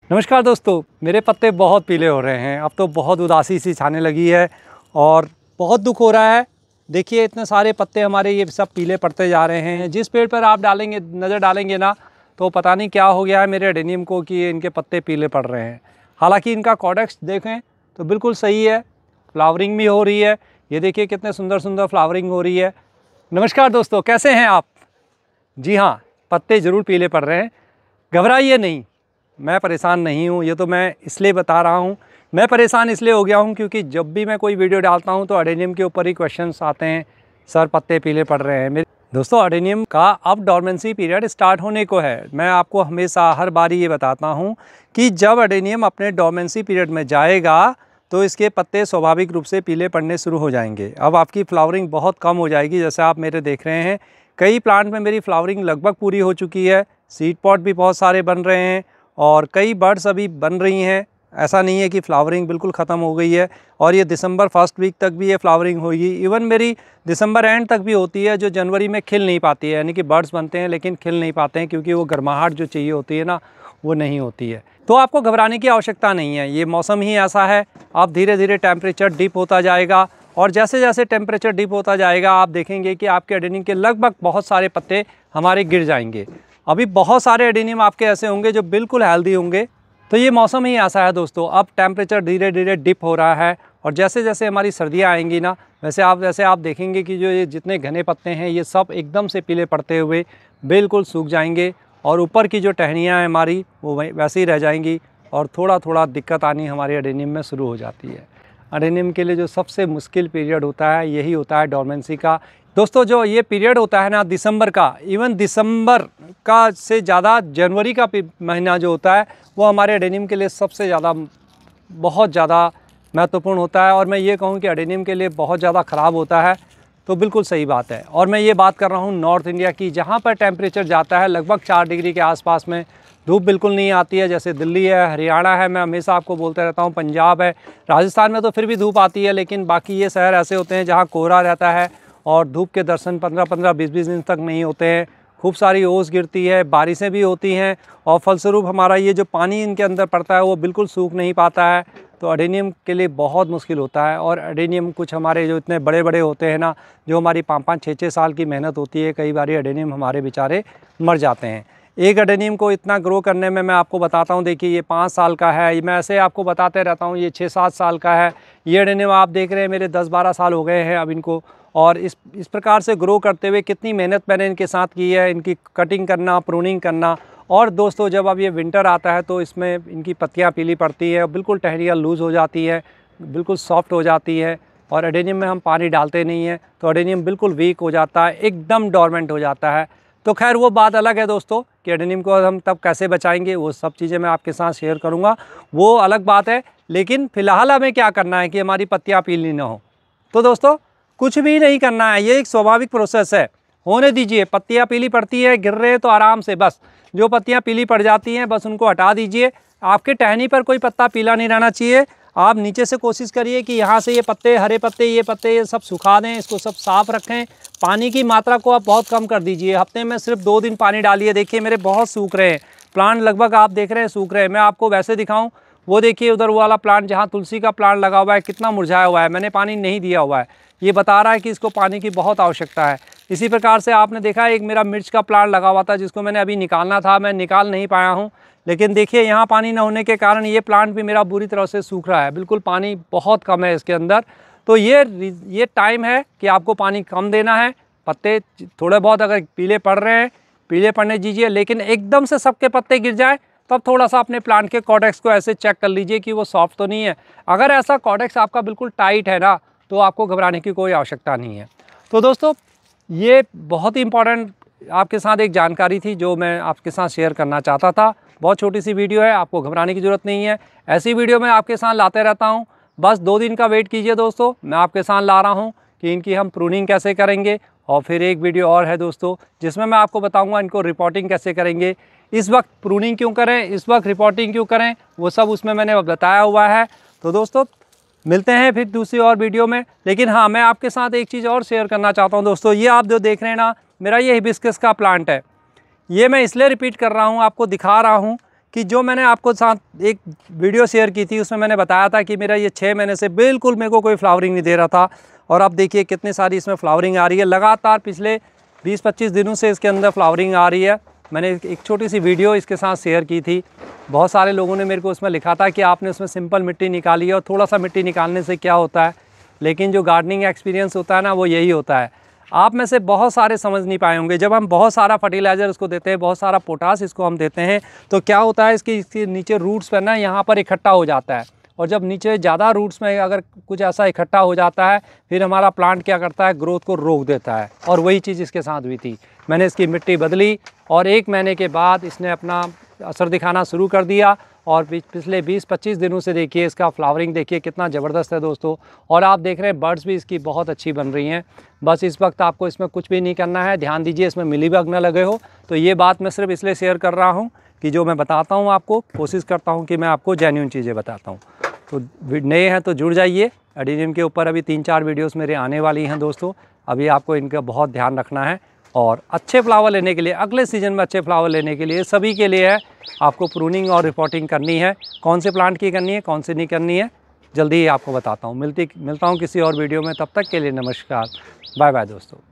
नमस्कार दोस्तों, मेरे पत्ते बहुत पीले हो रहे हैं। अब तो बहुत उदासी सी छाने लगी है और बहुत दुख हो रहा है। देखिए इतने सारे पत्ते हमारे ये सब पीले पड़ते जा रहे हैं। जिस पेड़ पर आप नज़र डालेंगे ना, तो पता नहीं क्या हो गया है मेरे एडेनियम को कि इनके पत्ते पीले पड़ रहे हैं। हालांकि इनका कॉडेक्स देखें तो बिल्कुल सही है, फ्लावरिंग भी हो रही है। ये देखिए कितने सुंदर सुंदर फ्लावरिंग हो रही है। नमस्कार दोस्तों, कैसे हैं आप? जी हाँ, पत्ते ज़रूर पीले पड़ रहे हैं। घबराइए नहीं, मैं परेशान नहीं हूँ। ये तो मैं इसलिए बता रहा हूँ, मैं परेशान इसलिए हो गया हूँ क्योंकि जब भी मैं कोई वीडियो डालता हूँ तो एडेनियम के ऊपर ही क्वेश्चंस आते हैं, सर पत्ते पीले पड़ रहे हैं। मेरे दोस्तों, एडेनियम का अब डोरमेंसी पीरियड स्टार्ट होने को है। मैं आपको हमेशा हर बारी ये बताता हूँ कि जब एडेनियम अपने डोरमेंसी पीरियड में जाएगा तो इसके पत्ते स्वाभाविक रूप से पीले पड़ने शुरू हो जाएंगे। अब आपकी फ्लावरिंग बहुत कम हो जाएगी। जैसे आप मेरे देख रहे हैं, कई प्लांट में मेरी फ्लावरिंग लगभग पूरी हो चुकी है। सीड पॉट भी बहुत सारे बन रहे हैं और कई बर्ड्स अभी बन रही हैं। ऐसा नहीं है कि फ्लावरिंग बिल्कुल ख़त्म हो गई है। और ये दिसंबर फर्स्ट वीक तक भी ये फ्लावरिंग होगी। इवन मेरी दिसंबर एंड तक भी होती है, जो जनवरी में खिल नहीं पाती है। यानी कि बर्ड्स बनते हैं लेकिन खिल नहीं पाते हैं क्योंकि वो गर्माहट जो चाहिए होती है ना, वो नहीं होती है। तो आपको घबराने की आवश्यकता नहीं है, ये मौसम ही ऐसा है। अब धीरे धीरे टेम्परेचर डिप होता जाएगा और जैसे जैसे टेम्परेचर डिप होता जाएगा आप देखेंगे कि आपके एडेनियम के लगभग बहुत सारे पत्ते हमारे गिर जाएंगे। अभी बहुत सारे एडेनियम आपके ऐसे होंगे जो बिल्कुल हेल्दी होंगे। तो ये मौसम ही ऐसा है दोस्तों। अब टेम्परेचर धीरे धीरे डिप हो रहा है और जैसे जैसे हमारी सर्दियाँ आएंगी ना, वैसे आप देखेंगे कि जो ये जितने घने पत्ते हैं ये सब एकदम से पीले पड़ते हुए बिल्कुल सूख जाएंगे और ऊपर की जो टहनियाँ हैं हमारी वो वैसे ही रह जाएंगी और थोड़ा थोड़ा दिक्कत आनी हमारे एडेनियम में शुरू हो जाती है। एडेनियम के लिए जो सबसे मुश्किल पीरियड होता है यही होता है डोरमेंसी का। दोस्तों, जो ये पीरियड होता है ना दिसंबर का, इवन दिसंबर का से ज़्यादा जनवरी का महीना जो होता है वो हमारे एडेनियम के लिए सबसे ज़्यादा बहुत ज़्यादा महत्वपूर्ण होता है। और मैं ये कहूँ कि एडेनियम के लिए बहुत ज़्यादा ख़राब होता है तो बिल्कुल सही बात है। और मैं ये बात कर रहा हूँ नॉर्थ इंडिया की, जहाँ पर टेम्परेचर जाता है लगभग 4 डिग्री के आसपास में। धूप बिल्कुल नहीं आती है। जैसे दिल्ली है, हरियाणा है, मैं हमेशा आपको बोलते रहता हूँ, पंजाब है, राजस्थान में तो फिर भी धूप आती है। लेकिन बाकी ये शहर ऐसे होते हैं जहाँ कोहरा रहता है और धूप के दर्शन 15-15, 20-20 दिन तक नहीं होते हैं। खूब सारी ओस गिरती है, बारिशें भी होती हैं और फलस्वरूप हमारा ये जो पानी इनके अंदर पड़ता है वो बिल्कुल सूख नहीं पाता है। तो एडेनियम के लिए बहुत मुश्किल होता है। और एडेनियम कुछ हमारे जो इतने बड़े बड़े होते हैं ना, जो हमारी 5-5, 6-6 साल की मेहनत होती है, कई बार एडेनियम हमारे बेचारे मर जाते हैं। एक एडेनियम को इतना ग्रो करने में मैं आपको बताता हूँ, देखिए ये 5 साल का है, मैं ऐसे आपको बताते रहता हूँ, ये 6-7 साल का है। ये एडेनियम आप देख रहे हैं मेरे 10-12 साल हो गए हैं अब इनको। और इस प्रकार से ग्रो करते हुए कितनी मेहनत मैंने इनके साथ की है, इनकी कटिंग करना, प्रूनिंग करना। और दोस्तों, जब अब ये विंटर आता है तो इसमें इनकी पत्तियाँ पीली पड़ती है, बिल्कुल टहनियाँ लूज़ हो जाती है, बिल्कुल सॉफ्ट हो जाती है। और एडेनियम में हम पानी डालते नहीं हैं तो एडेनियम बिल्कुल वीक हो जाता है, एकदम डोरमेंट हो जाता है। तो खैर वो बात अलग है दोस्तों कि एडेनियम को हम तब कैसे बचाएंगे, वो सब चीज़ें मैं आपके साथ शेयर करूँगा, वो अलग बात है। लेकिन फ़िलहाल हमें क्या करना है कि हमारी पत्तियाँ पीली ना हो। तो दोस्तों, कुछ भी नहीं करना है, ये एक स्वाभाविक प्रोसेस है, होने दीजिए। पत्तियाँ पीली पड़ती है, गिर रहे हैं तो आराम से बस जो पत्तियाँ पीली पड़ जाती हैं बस उनको हटा दीजिए। आपके टहनी पर कोई पत्ता पीला नहीं रहना चाहिए। आप नीचे से कोशिश करिए कि यहाँ से ये पत्ते, हरे पत्ते, ये सब सुखा दें, इसको सब साफ़ रखें। पानी की मात्रा को आप बहुत कम कर दीजिए, हफ्ते में सिर्फ 2 दिन पानी डालिए। देखिए मेरे बहुत सूख रहे हैं प्लांट, लगभग आप देख रहे हैं सूख रहे हैं। मैं आपको वैसे दिखाऊं, वो देखिए उधर वो वाला प्लांट जहाँ तुलसी का प्लांट लगा हुआ है कितना मुरझाया हुआ है, मैंने पानी नहीं दिया हुआ है। ये बता रहा है कि इसको पानी की बहुत आवश्यकता है। इसी प्रकार से आपने देखा एक मेरा मिर्च का प्लांट लगा हुआ था जिसको मैंने अभी निकालना था, मैं निकाल नहीं पाया हूँ। लेकिन देखिए यहाँ पानी न होने के कारण ये प्लांट भी मेरा बुरी तरह से सूख रहा है, बिल्कुल पानी बहुत कम है इसके अंदर। तो ये टाइम है कि आपको पानी कम देना है। पत्ते थोड़े बहुत अगर पीले पड़ रहे हैं, पीले पड़ने दीजिए, लेकिन एकदम से सबके पत्ते गिर जाए तब थोड़ा सा अपने प्लांट के कॉडेक्स को ऐसे चेक कर लीजिए कि वो सॉफ्ट तो नहीं है। अगर ऐसा कॉडेक्स आपका बिल्कुल टाइट है ना, तो आपको घबराने की कोई आवश्यकता नहीं है। तो दोस्तों, ये बहुत ही इम्पॉर्टेंट आपके साथ एक जानकारी थी जो मैं आपके साथ शेयर करना चाहता था। बहुत छोटी सी वीडियो है, आपको घबराने की ज़रूरत नहीं है। ऐसी वीडियो मैं आपके साथ लाते रहता हूँ, बस 2 दिन का वेट कीजिए दोस्तों। मैं आपके साथ ला रहा हूँ कि इनकी हम प्रूनिंग कैसे करेंगे। और फिर एक वीडियो और है दोस्तों जिसमें मैं आपको बताऊँगा इनको रिपोर्टिंग कैसे करेंगे। इस वक्त प्रूनिंग क्यों करें, इस वक्त रिपोर्टिंग क्यों करें, वो सब उसमें मैंने बताया हुआ है। तो दोस्तों, मिलते हैं फिर दूसरी और वीडियो में। लेकिन हाँ, मैं आपके साथ एक चीज़ और शेयर करना चाहता हूँ दोस्तों। ये आप जो देख रहे हैं ना, मेरा ये हिबिस्कस का प्लांट है। ये मैं इसलिए रिपीट कर रहा हूँ, आपको दिखा रहा हूँ कि जो मैंने आपको साथ एक वीडियो शेयर की थी, उसमें मैंने बताया था कि मेरा ये 6 महीने से बिल्कुल मेरे को कोई फ्लावरिंग नहीं दे रहा था, और अब देखिए कितनी सारी इसमें फ्लावरिंग आ रही है। लगातार पिछले 20-25 दिनों से इसके अंदर फ्लावरिंग आ रही है। मैंने एक छोटी सी वीडियो इसके साथ शेयर की थी। बहुत सारे लोगों ने मेरे को उसमें लिखा था कि आपने उसमें सिंपल मिट्टी निकाली है और थोड़ा सा मिट्टी निकालने से क्या होता है, लेकिन जो गार्डनिंग एक्सपीरियंस होता है ना, वो यही होता है। आप में से बहुत सारे समझ नहीं पाए होंगे, जब हम बहुत सारा फर्टिलाइज़र इसको देते हैं, बहुत सारा पोटास इसको हम देते हैं, तो क्या होता है इसके नीचे रूट्स पर ना यहाँ पर इकट्ठा हो जाता है, और जब नीचे ज़्यादा रूट्स में अगर कुछ ऐसा इकट्ठा हो जाता है, फिर हमारा प्लांट क्या करता है, ग्रोथ को रोक देता है। और वही चीज़ इसके साथ हुई थी। मैंने इसकी मिट्टी बदली और 1 महीने के बाद इसने अपना असर दिखाना शुरू कर दिया, और पिछले 20-25 दिनों से देखिए इसका फ्लावरिंग देखिए कितना ज़बरदस्त है दोस्तों। और आप देख रहे हैं बर्ड्स भी इसकी बहुत अच्छी बन रही हैं। बस इस वक्त आपको इसमें कुछ भी नहीं करना है, ध्यान दीजिए इसमें मिलीबग न लगे हो। तो ये बात मैं सिर्फ इसलिए शेयर कर रहा हूँ कि जो मैं बताता हूँ आपको, कोशिश करता हूँ कि मैं आपको जेन्युइन चीज़ें बताता हूँ। तो नए हैं तो जुड़ जाइए। एडेनियम के ऊपर अभी 3-4 वीडियोस मेरे आने वाली हैं दोस्तों। अभी आपको इनका बहुत ध्यान रखना है, और अच्छे फ्लावर लेने के लिए, अगले सीज़न में अच्छे फ्लावर लेने के लिए सभी के लिए है, आपको प्रूनिंग और रिपोर्टिंग करनी है। कौन से प्लांट की करनी है, कौन से नहीं करनी है, जल्दी ही आपको बताता हूँ। मिलता हूँ किसी और वीडियो में। तब तक के लिए नमस्कार, बाय बाय दोस्तों।